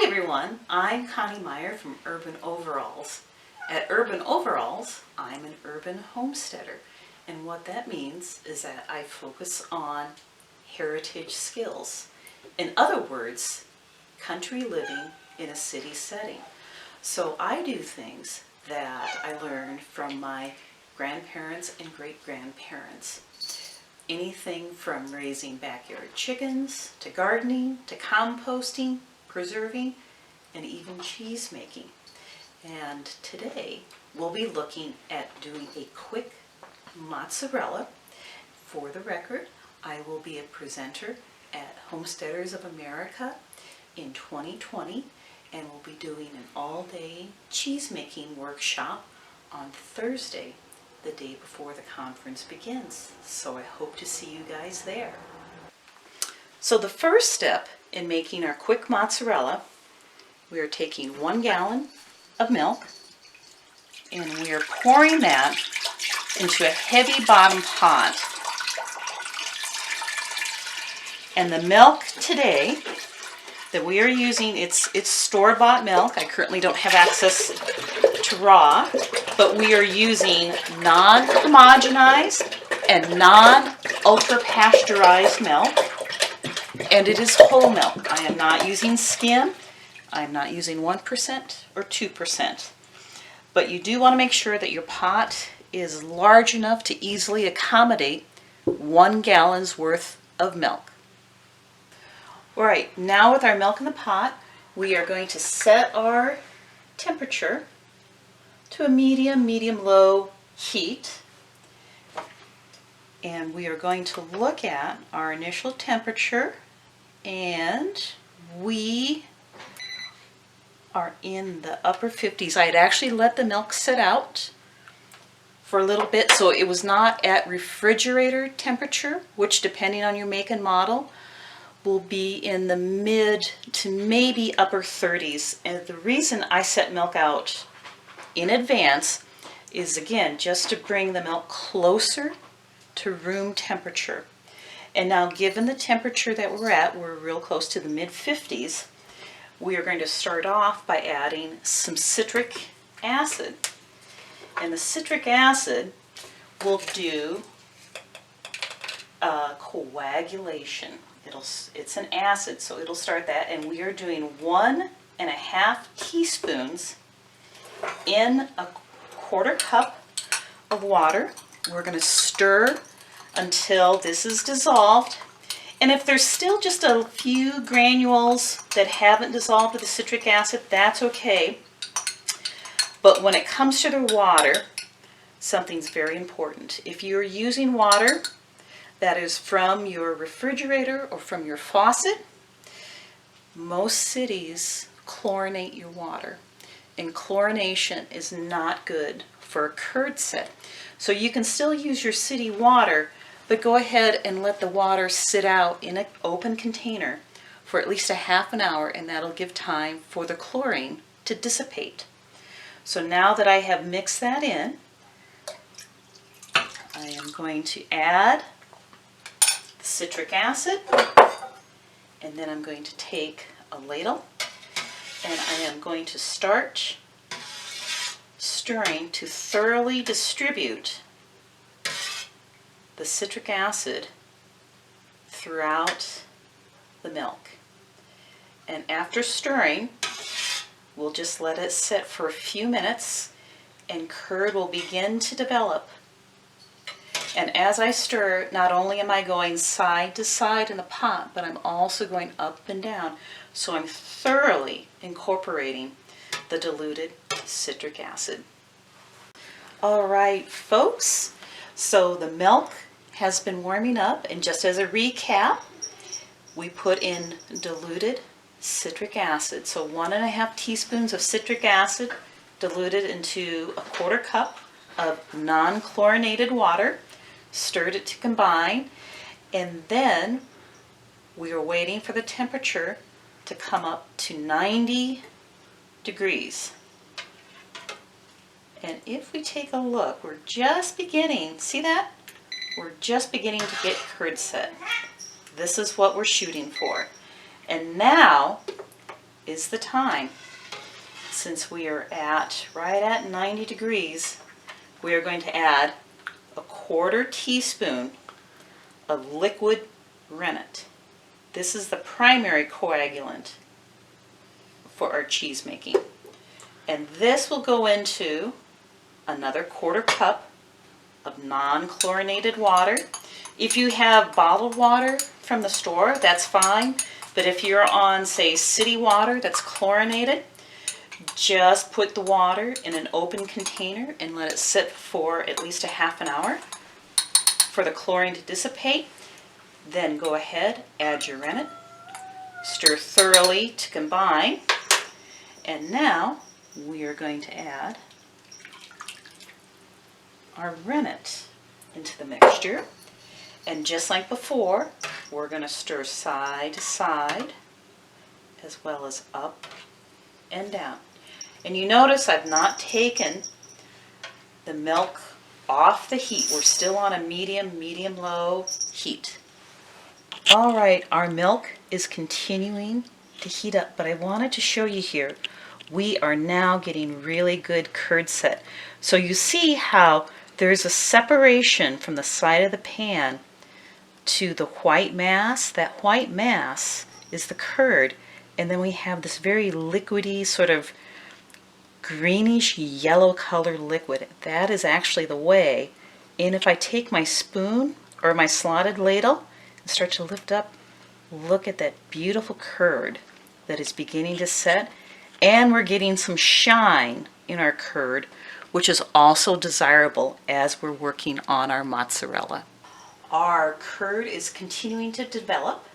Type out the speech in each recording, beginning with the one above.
Hi everyone, I'm Connie Meyer from Urban Overalls. At Urban Overalls, I'm an urban homesteader, and what that means is that I focus on heritage skills. In other words, country living in a city setting. So I do things that I learned from my grandparents and great-grandparents. Anything from raising backyard chickens, to gardening, to composting, preserving, and even cheese making. And today we'll be looking at doing a quick mozzarella. For the record, I will be a presenter at Homesteaders of America in 2020, and we'll be doing an all-day cheese making workshop on Thursday, the day before the conference begins. So I hope to see you guys there. So the first step in making our quick mozzarella, we are taking 1 gallon of milk and we are pouring that into a heavy bottom pot. And the milk today that we are using, it's store-bought milk. I currently don't have access to raw, but we are using non-homogenized and non-ultra-pasteurized milk. And it is whole milk. I am not using skim. I am not using 1% or 2%. But you do want to make sure that your pot is large enough to easily accommodate 1 gallon's worth of milk. All right, now with our milk in the pot, we are going to set our temperature to a medium-low heat. And we are going to look at our initial temperature, and we are in the upper 50s. I had actually let the milk sit out for a little bit, so it was not at refrigerator temperature, which depending on your make and model will be in the mid to maybe upper 30s. And the reason I set milk out in advance is, again, just to bring the milk closer to room temperature. And now, given the temperature that we're real close to the mid-50s, we are going to start off by adding some citric acid. And the citric acid will do coagulation. It's an acid, so it'll start that. And we are doing 1.5 teaspoons in a 1/4 cup of water. We're going to stir until this is dissolved. And if there's still just a few granules that haven't dissolved with the citric acid, that's okay. But when it comes to the water, something's very important. If you're using water that is from your refrigerator or from your faucet, most cities chlorinate your water. And chlorination is not good for a curd set. So you can still use your city water, but go ahead and let the water sit out in an open container for at least a half an hour, and that'll give time for the chlorine to dissipate. So now that I have mixed that in, I am going to add the citric acid, and then I'm going to take a ladle and I am going to start stirring to thoroughly distribute the citric acid throughout the milk. And after stirring, we'll just let it sit for a few minutes and curd will begin to develop. And as I stir, not only am I going side to side in the pot, but I'm also going up and down. So I'm thoroughly incorporating the diluted citric acid. All right, folks, so the milk has been warming up, and just as a recap, we put in diluted citric acid. So 1.5 teaspoons of citric acid diluted into a 1/4 cup of non-chlorinated water, stirred it to combine, and then we are waiting for the temperature to come up to 90 degrees. And if we take a look, we're just beginning, see that? We're just beginning to get curd set. This is what we're shooting for. And now is the time, since we are right at 90 degrees, we are going to add a 1/4 teaspoon of liquid rennet. This is the primary coagulant for our cheese making. And this will go into another 1/4 cup of non-chlorinated water. If you have bottled water from the store, that's fine. But if you're on, say, city water that's chlorinated, just put the water in an open container and let it sit for at least a half an hour for the chlorine to dissipate. Then go ahead, add your rennet, stir thoroughly to combine, and now we are going to add our rennet into the mixture. And just like before, we're going to stir side to side as well as up and down. And you notice I've not taken the milk off the heat. We're still on a medium-low heat. All right, our milk is continuing to heat up, but I wanted to show you here, we are now getting really good curd set. So you see how there's a separation from the side of the pan to the white mass. That white mass is the curd, and then we have this very liquidy, sort of greenish yellow color liquid. That is actually the whey. And if I take my spoon or my slotted ladle and start to lift up, look at that beautiful curd that is beginning to set. And we're getting some shine in our curd, which is also desirable as we're working on our mozzarella. Our curd is continuing to develop,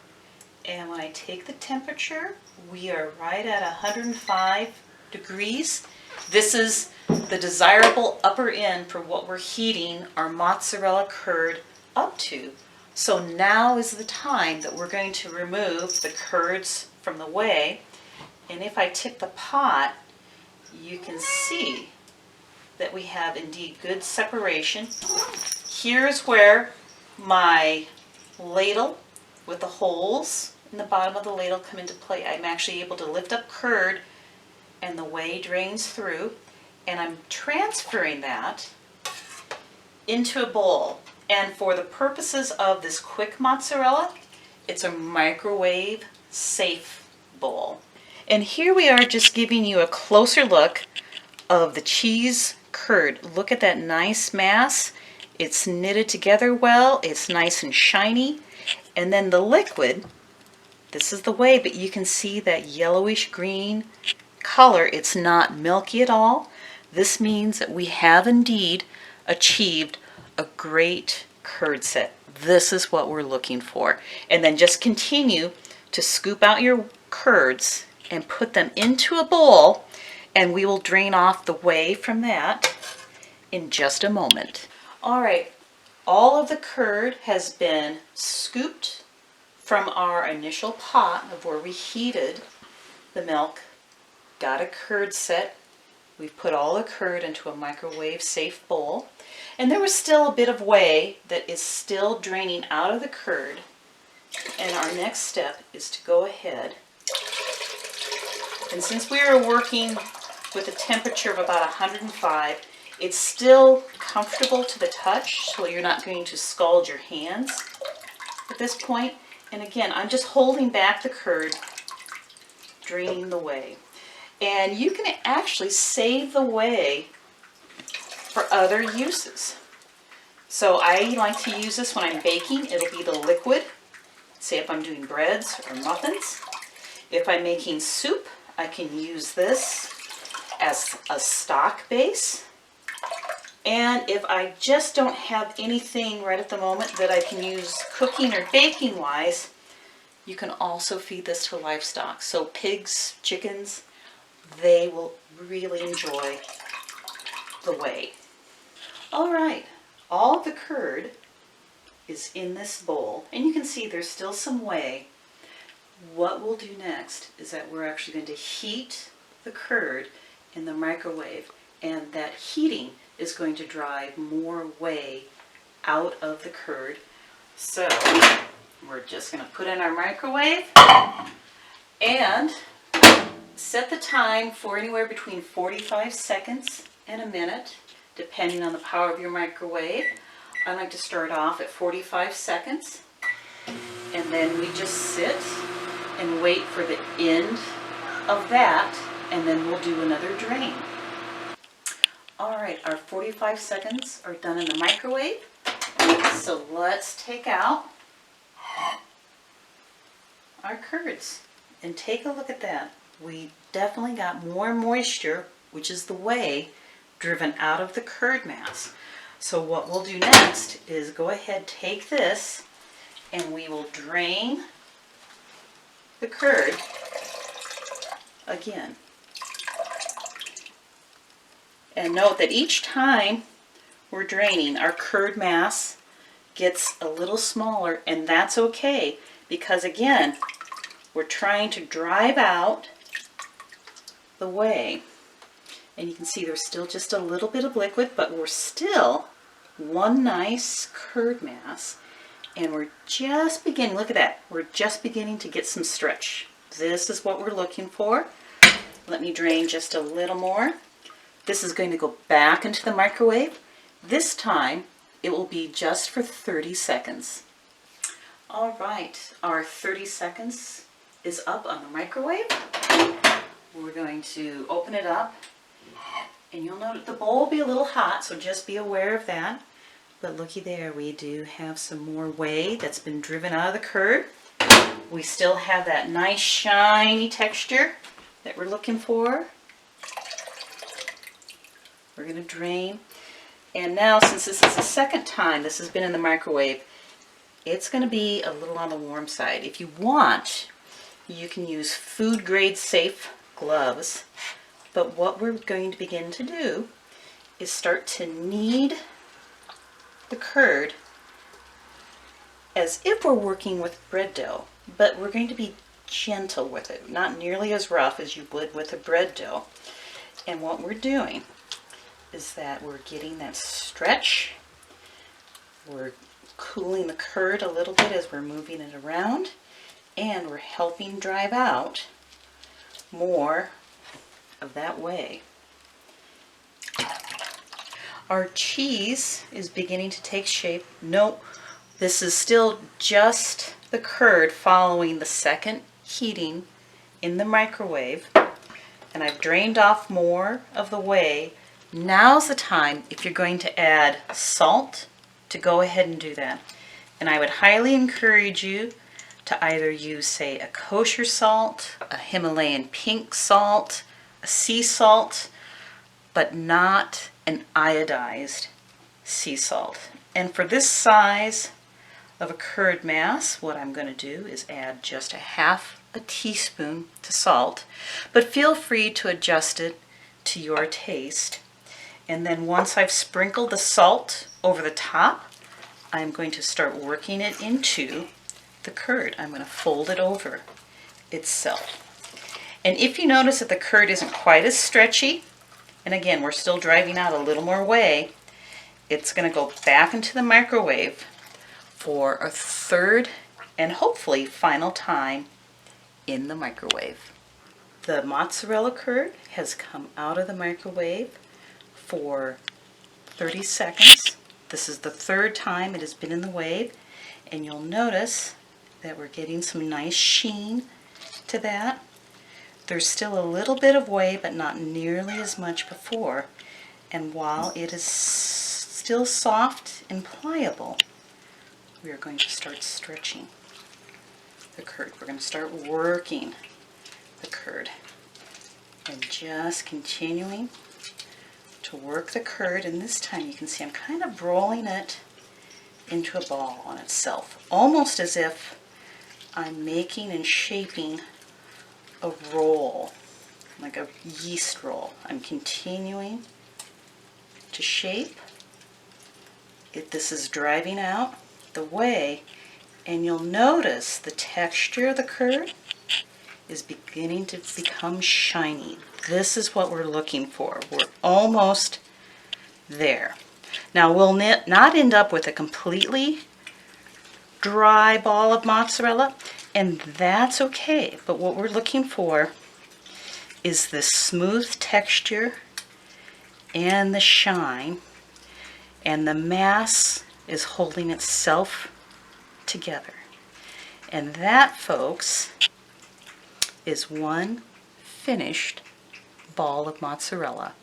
and when I take the temperature, we are right at 105 degrees. This is the desirable upper end for what we're heating our mozzarella curd up to. So now is the time that we're going to remove the curds from the whey. And if I tip the pot, you can see that we have indeed good separation. Here's where my ladle with the holes in the bottom of the ladle come into play. I'm actually able to lift up curd and the whey drains through, and I'm transferring that into a bowl. And for the purposes of this quick mozzarella, it's a microwave safe bowl. And here we are just giving you a closer look of the cheese curd. Look at that nice mass. It's knitted together well. It's nice and shiny. And then the liquid, this is the whey, but you can see that yellowish green color. It's not milky at all. This means that we have indeed achieved a great curd set. This is what we're looking for. And then just continue to scoop out your curds and put them into a bowl, and we will drain off the whey from that in just a moment. All right, all of the curd has been scooped from our initial pot of where we heated the milk, got a curd set. We've put all the curd into a microwave safe bowl, and there was still a bit of whey that is still draining out of the curd. And our next step is to go ahead, and since we are working with a temperature of about 105, it's still comfortable to the touch, so you're not going to scald your hands at this point. And again, I'm just holding back the curd, draining the whey. And you can actually save the whey for other uses. So I like to use this when I'm baking. It'll be the liquid, say if I'm doing breads or muffins. If I'm making soup, I can use this as a stock base. And if I just don't have anything right at the moment that I can use cooking or baking wise, you can also feed this to livestock. So pigs, chickens, they will really enjoy the whey. All right, all the curd is in this bowl, and you can see there's still some whey. What we'll do next is that we're actually going to heat the curd in the microwave, and that heating is going to drive more whey out of the curd. So we're just going to put in our microwave, and Set the time for anywhere between 45 seconds and a minute, depending on the power of your microwave. I like to start off at 45 seconds, and then we just sit and wait for the end of that, and then we'll do another drain. All right, our 45 seconds are done in the microwave, so let's take out our curds and take a look at that. We definitely got more moisture, which is the whey, driven out of the curd mass. So what we'll do next is go ahead, take this, and we will drain the curd again. And note that each time we're draining, our curd mass gets a little smaller, and that's okay, because again, we're trying to drive out the whey. And you can see there's still just a little bit of liquid, but we're still one nice curd mass. And we're just beginning, look at that, we're just beginning to get some stretch. This is what we're looking for. Let me drain just a little more. This is going to go back into the microwave. This time, it will be just for 30 seconds. All right, our 30 seconds is up on the microwave. We're going to open it up, and you'll notice the bowl will be a little hot, so just be aware of that. But looky there, we do have some more whey that's been driven out of the curd. We still have that nice shiny texture that we're looking for. We're going to drain. And now, since this is the second time this has been in the microwave, it's going to be a little on the warm side. If you want, you can use food grade safe gloves, but what we're going to begin to do is start to knead the curd as if we're working with bread dough, but we're going to be gentle with it, not nearly as rough as you would with a bread dough. And what we're doing is that we're getting that stretch, we're cooling the curd a little bit as we're moving it around, and we're helping drive out more of that whey. Our cheese is beginning to take shape. Nope, this is still just the curd following the second heating in the microwave, and I've drained off more of the whey. Now's the time, if you're going to add salt, to go ahead and do that. And I would highly encourage you to either use, say, a kosher salt, a Himalayan pink salt, a sea salt, but not an iodized sea salt. And for this size of a curd mass, what I'm going to do is add just a half a teaspoon to salt, but feel free to adjust it to your taste. And then once I've sprinkled the salt over the top, I'm going to start working it into the curd. I'm going to fold it over itself. And if you notice that the curd isn't quite as stretchy, and again, we're still driving out a little more whey, it's going to go back into the microwave for a third and hopefully final time in the microwave. The mozzarella curd has come out of the microwave for 30 seconds. This is the third time it has been in the wave, and you'll notice that we're getting some nice sheen to that. There's still a little bit of whey, but not nearly as much before. And while it is still soft and pliable, we are going to start stretching the curd. We're going to start working the curd and just continuing to work the curd. And this time you can see I'm kind of rolling it into a ball on itself, almost as if I'm making and shaping a roll, like a yeast roll. I'm continuing to shape it. This is driving out the whey, and you'll notice the texture of the curd is beginning to become shiny. This is what we're looking for. We're almost there. Now we'll not end up with a completely dry ball of mozzarella, and that's okay. But what we're looking for is the smooth texture and the shine, and the mass is holding itself together. And that, folks, is one finished ball of mozzarella.